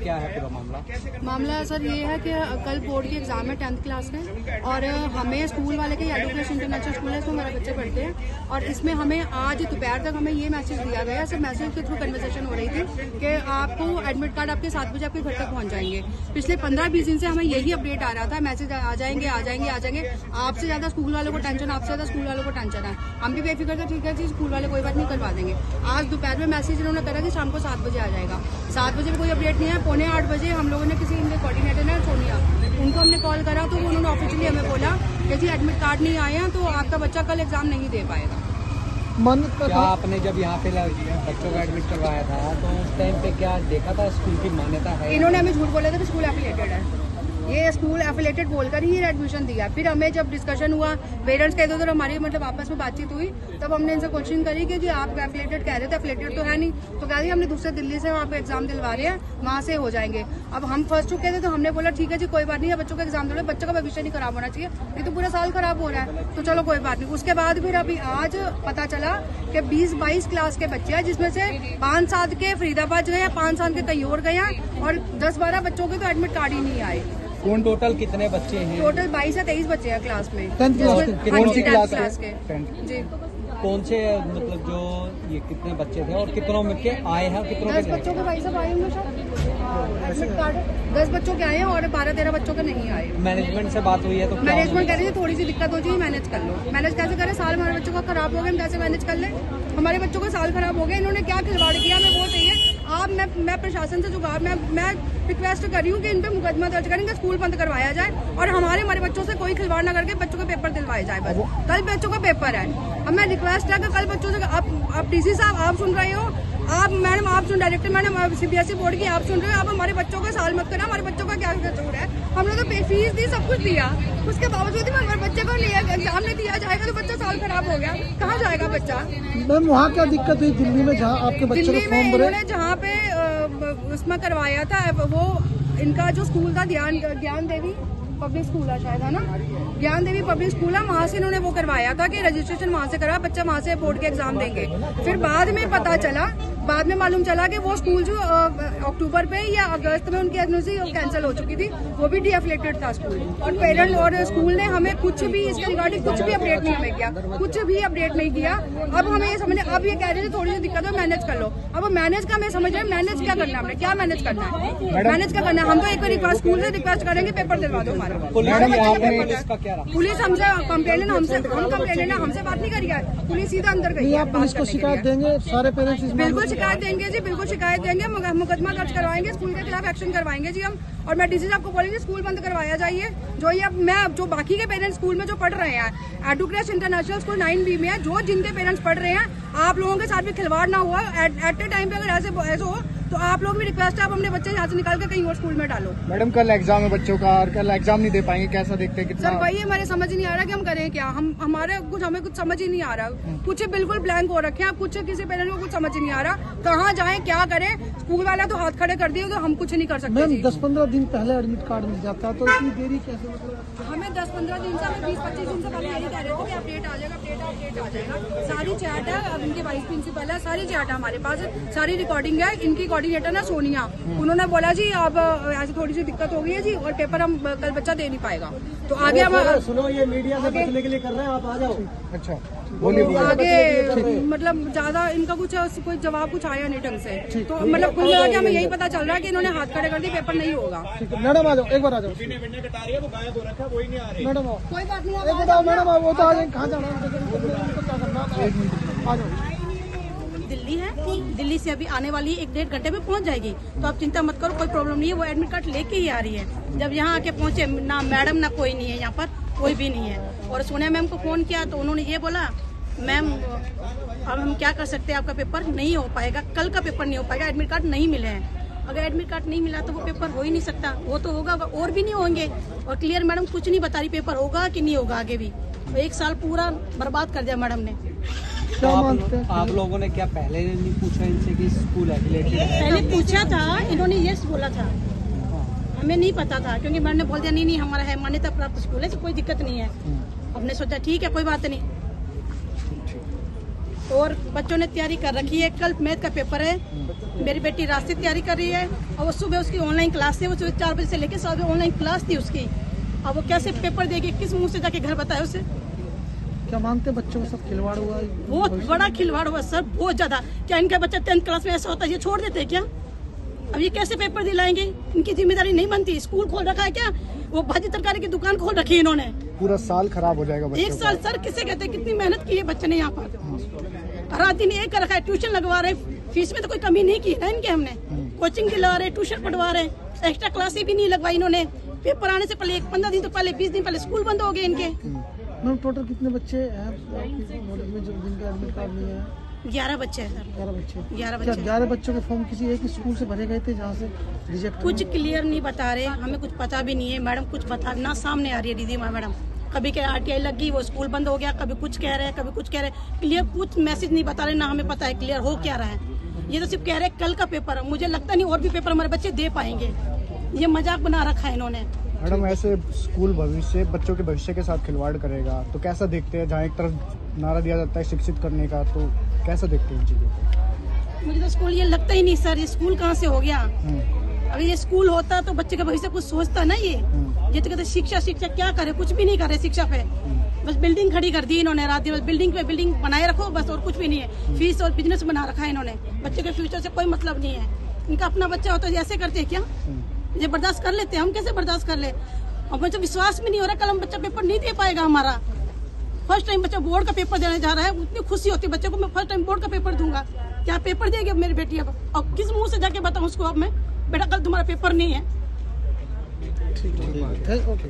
क्या है पूरा मामला? मामला सर ये है कि कल बोर्ड के एग्जाम है 10th क्लास में, और हमें स्कूल वाले के एडुकेशन इंटरनेशनल स्कूल है, इसमें हमारे बच्चे पढ़ते हैं, और इसमें हमें आज दोपहर तक हमें ये मैसेज दिया गया। सब मैसेज के थ्रू कन्वर्सेशन हो रही थी कि आपको एडमिट कार्ड आपके 7 बजे आपके घर तक पहुंच जाएंगे। पिछले 15-20 दिन से हमें यही अपडेट आ रहा था, मैसेज आ जाएंगे आ जाएंगे आ जाएंगे। आपसे ज्यादा स्कूल वालों को टेंशन, आपसे ज्यादा स्कूल वालों को टेंशन है। हम भी बेफिक्र थे, ठीक है जी स्कूल वाले कोई बात नहीं, करवा देंगे। आज दोपहर में मैसेज इन्होंने करा कि शाम को 7 बजे आ जाएगा। 7 बजे में कोई अपडेट नहीं है। 7:45 बजे हम लोगों ने किसी इनके कोऑर्डिनेटर है सोनिया, उनको हमने कॉल करा तो उन्होंने ऑफिशियली हमें बोला कि जी एडमिट कार्ड नहीं आए हैं तो आपका बच्चा कल एग्जाम नहीं दे पाएगा। क्या आपने जब यहाँ पे बच्चों को एडमिट करवाया था तो उस टाइम पे क्या देखा था स्कूल की मान्यता है? इन्होंने हमें झूठ बोला था कि स्कूल एफिलिएटेड है, ये स्कूल एफिलिएटेड बोलकर ही एडमिशन दिया। फिर हमें जब डिस्कशन हुआ, पेरेंट्स के इधर हमारी मतलब आपस में बातचीत हुई, तब हमने इनसे क्वेश्चन करी कि जी आप एफिलिएटेड कह रहे थे, एफिलिएटेड तो है नहीं। तो कह रही हमने दूसरे दिल्ली से वहाँ पे एग्जाम दिलवा रहे हैं, वहाँ से हो जाएंगे। अब हम फर्स्ट चुके थे तो हमने बोला ठीक है जी कोई बात नहीं है, बच्चों का एग्जाम दिलवा, बच्चों का भविष्य नहीं खराब होना चाहिए, ये तो पूरा साल खराब हो रहा है, तो चलो कोई बात नहीं। उसके बाद फिर अभी आज पता चला कि 20-22 क्लास के बच्चे हैं, जिसमें से 5 साल के फरीदाबाद गए हैं, 5 साल के कहीं और गए हैं, और 10-12 बच्चों के तो एडमिट कार्ड ही नहीं आए। कौन टोटल कितने बच्चे हैं? टोटल 22 से 23 बच्चे हैं क्लास में। कौन सी क्लास के? जी कौन से मतलब जो ये कितने बच्चे थे और कितनों में के आए हैं? कितनों 10 बच्चों के भाई साहब आए होंगे शायद, एडमिट कार्ड 10 बच्चों के आए हैं और 12-13 बच्चों के नहीं आए। मैनेजमेंट से बात हुई है तो मैनेजमेंट कह रही है थोड़ी सी दिक्कत हो जाए, मैनेज कर लो। मैनेज कैसे करें? साल हमारे बच्चों का खराब हो गया, हम कैसे मैनेज कर लें? हमारे बच्चों का साल खराब हो गया, इन्होंने क्या खिलवाड़ किया हमें वो चाहिए। आप मैं प्रशासन से जुगाड़ मैं रिक्वेस्ट कर रही हूँ कि इन पे मुकदमा दर्ज करें, स्कूल बंद करवाया जाए और हमारे बच्चों से कोई खिलवाड़ न करके बच्चों के पेपर दिलवाए जाए। बस कल बच्चों का पेपर है। अब मैं रिक्वेस्ट है कि कल बच्चों से आप डीसी साहब आप सुन रहे हो, आप मैडम आप सुन, डायरेक्टर मैडम सीबीएसई बोर्ड की आप सुन रहे हो, आप हमारे बच्चों का साल मत करना। हमारे बच्चों का क्या कसूर है? हमने तो फीस दी, सब कुछ दिया, उसके बावजूद भी हमारे बच्चे को एग्जाम नहीं दिया जाएगा तो बच्चा साल खराब हो गया, कहाँ जाएगा बच्चा? मैम वहाँ क्या दिक्कत हुई दिल्ली में जहाँ आपके बच्चे को फॉर्म भरे? इन्होंने जहाँ पे उसमें करवाया था, वो इनका जो स्कूल था ज्ञान देवी पब्लिक स्कूल है शायद, है ना, ज्ञान देवी पब्लिक स्कूल है, वहाँ से इन्होंने वो करवाया था कि रजिस्ट्रेशन वहाँ से करा, बच्चा वहाँ से बोर्ड के एग्जाम देंगे। फिर बाद में मालूम चला कि वो स्कूल जो अक्टूबर पे या अगस्त में उनकी एडमिशन कैंसिल हो चुकी थी, वो भी डीएफिलेटेड था स्कूल। और पेरेंट और स्कूल ने हमें कुछ भी इसके रिगार्डिंग कुछ भी अपडेट नहीं हमें किया, कुछ भी अपडेट नहीं किया। अब हमें ये समझ, अब ये कह रहे थे थोड़ी सी दिक्कत है मैनेज कर लो। अब मैनेज का हमें समझ रहे हैं, मैनेज क्या करना है, हमने क्या मैनेज करना है, मैनेज क्या करना है? हम तो एक रिक्वेस्ट स्कूल से रिक्वेस्ट करेंगे पेपर दिलवा दो हमारा। पुलिस हमसे कंप्लेन, हम कंप्लेन हमसे बात नहीं करी है, पुलिस सीधा अंदर गई है। पुलिस को शिकायत देंगे सारे पेरेंट्स? बिल्कुल शिकायत देंगे जी, बिल्कुल शिकायत देंगे, मुकदमा दर्ज करवाएंगे, स्कूल के खिलाफ एक्शन करवाएंगे जी हम। और मैं डीसी साहब को बोलेंगे स्कूल बंद करवाया जाइए। जो बाकी के पेरेंट्स स्कूल में जो पढ़ रहे हैं, एडुक्रेश इंटरनेशनल स्कूल 9B में है, जो जिनके पेरेंट्स पढ़ रहे हैं, आप लोगों के साथ भी खिलवाड़ ना हुआ एट ए टाइम पे, अगर ऐसे हो तो आप लोग भी रिक्वेस्ट है, आप अपने बच्चे यहाँ से निकाल के कहीं और स्कूल में डालो। मैडम कल एग्जाम है बच्चों का और कल एग्जाम नहीं दे पाएंगे, कैसा देखते हैं? कितना सर वही हमारे समझ नहीं आ रहा कि हम करें क्या, हमें कुछ समझ ही नहीं आ रहा, कुछ बिल्कुल ब्लैंक हो रखे हैं, कुछ किसी पेरेंट को कुछ समझ ही नहीं आ रहा, कहाँ जाएं क्या करें? स्कूल वाला तो हाथ खड़े कर दिए तो हम कुछ नहीं कर सकते। मैम 10-15 दिन पहले एडमिट कार्ड मिल जाता तो इतनी देरी कैसे? मतलब हमें 10-15 दिन से, हमें 20-25 दिन से पहले यही कह रहे थे कि अपडेट आ जाएगा, अपडेट आ जाएगा। सारी चैट है, अब इनके वाइस प्रिंसिपल है, सारी चैट है हमारे पास, सारी रिकॉर्डिंग है। इनकी कोऑर्डिनेटर ना सोनिया, उन्होंने बोला जी अब ऐसी थोड़ी सी दिक्कत हो गई है जी और पेपर हम कल बच्चा दे नहीं पाएगा, तो आगे हम सुनो ये मीडिया से बचने के लिए कर रहे हैं, आप आ जाओ। अच्छा आगे मतलब ज्यादा इनका कुछ कोई जवाब कुछ आया नहीं ढंग से, तो मतलब कुल मिला के हमें यही पता चल रहा है कि इन्होंने हाथ खड़े कर दिए, पेपर नहीं होगा। मैडम आ जाओ, एक बार आ जाओ। मैडम कोई बात नहीं, मैडम वो तो आ जाए, कहाँ जाना है? आ जाओ। दिल्ली है, दिल्ली से अभी आने वाली 1-1.5 घंटे में पहुंच जाएगी, तो आप चिंता मत करो, कोई प्रॉब्लम नहीं है। वो एडमिट कार्ड लेके ही आ रही है। जब यहाँ आके पहुंचे ना मैडम ना कोई नहीं है, यहाँ पर कोई भी नहीं है। और सोनिया मैम को फोन किया तो उन्होंने ये बोला मैम अब हम क्या कर सकते हैं, आपका पेपर नहीं हो पाएगा, कल का पेपर नहीं हो पाएगा, एडमिट कार्ड नहीं मिले हैं। अगर एडमिट कार्ड नहीं मिला तो वो पेपर हो ही नहीं सकता, वो तो होगा और भी नहीं होंगे। और क्लियर मैडम कुछ नहीं बता रही पेपर होगा कि नहीं होगा आगे भी। तो 1 साल पूरा बर्बाद कर दिया मैडम ने। क्या मानते हैं? आप लोगों ने क्या पहले नहीं पूछा इनसे कि स्कूल एफिलिएटेड है? पहले पूछा था, इन्होंने यस बोला था, हमें नहीं पता था क्योंकि मैडम ने बोल दिया नहीं हमारा है मान्यता प्राप्त स्कूल है, तो कोई दिक्कत नहीं है। हमने सोचा ठीक है कोई बात नहीं। और बच्चों ने तैयारी कर रखी है। कल मैथ का पेपर है, मेरी बेटी रात से तैयारी कर रही है और वो सुबह उसकी ऑनलाइन क्लास थी, वो सुबह 4 बजे से लेकर 7 बजे ऑनलाइन क्लास थी उसकी। अब वो कैसे पेपर देगी, किस मुंह से जाके घर बताए उसे? क्या मानते हैं बच्चों के साथ खिलवाड़ हुआ है? बहुत बड़ा खिलवाड़ हुआ सर, बहुत ज्यादा। क्या इनका बच्चा 10th क्लास में ऐसा होता है, ये छोड़ देते हैं क्या? अब ये कैसे पेपर दिलाएंगे? इनकी जिम्मेदारी नहीं बनती। स्कूल खोल रखा है क्या? वो भाजी तरकारी की दुकान खोल रखी है इन्होंने। पूरा साल खराब हो जाएगा बच्चों 1 साल सर किसे कहते हैं? कितनी मेहनत की है बच्चे ने यहाँ पर। रात दिन एक कर रखा है, ट्यूशन लगवा रहे, फीस में तो कोई कमी नहीं की है ना इनके। हमने कोचिंग दिला रहे, ट्यूशन पढ़वा रहे, एक्स्ट्रा क्लासेस भी नहीं लगवाई इन्होंने। पेपर आने से पहले 15 दिन तो पहले, 20 दिन पहले स्कूल बंद हो गए इनके। मैम टोटल कितने बच्चे हैं कॉलेज में जिनका एडमिट कार्ड नहीं है? 11 बच्चे हैं सर। 11 बच्चे। 11 क्या बच्चे। 11 बच्चों के फॉर्म किसी एक स्कूल से भरे गए थे जहाँ से रिजेक्ट? कुछ क्लियर नहीं बता रहे, हमें कुछ पता भी नहीं है। मैडम कुछ बता ना, सामने आ रही है दीदी मैडम। कभी कह RTI लग गई, वो स्कूल बंद हो गया, कभी कुछ कह रहे हैं, कभी कुछ कह रहे हैं। क्लियर कुछ मैसेज नहीं बता रहे, ना हमें पता है क्लियर हो क्या रहा है। ये तो सिर्फ कह रहे हैं कल का पेपर है। मुझे लगता नहीं और भी पेपर हमारे बच्चे दे पाएंगे। ये मजाक बना रखा है इन्होंने। मैडम ऐसे स्कूल भविष्य, बच्चों के भविष्य के साथ खिलवाड़ करेगा तो कैसा देखते हैं? जहाँ एक तरफ नारा दिया जाता है शिक्षित करने का, तो कैसा देखते हैं इन चीजों को? मुझे तो स्कूल ये लगता ही नहीं सर, ये स्कूल कहाँ से हो गया? अगर ये स्कूल होता तो बच्चे का भविष्य कुछ सोचता ना। ये तो कहते शिक्षा शिक्षा, क्या करे? कुछ भी नहीं करे शिक्षा पे। बस बिल्डिंग खड़ी कर दी इन्होंने रात दिन। बस बिल्डिंग पे बिल्डिंग बनाए रखो बस, और कुछ भी नहीं है। फीस और बिजनेस बना रखा है इन्होंने। बच्चे के फ्यूचर से कोई मतलब नहीं है। इनका अपना बच्चा होता है ऐसे करते हैं क्या? ये बर्दाश्त कर लेते हैं, हम कैसे बर्दाश्त कर ले? और मुझे विश्वास भी नहीं हो रहा कल हम बच्चा पेपर नहीं दे पाएगा हमारा। फर्स्ट टाइम बच्चा बोर्ड का पेपर देने जा रहा है, उतनी खुशी होती है बच्चे को, मैं फर्स्ट टाइम बोर्ड का पेपर दूंगा। क्या पेपर देगी अब मेरी बेटी? अब और किस मुंह से जाके बताऊं उसको अब मैं, बेटा कल तुम्हारा पेपर नहीं है। ठीक है, ओके।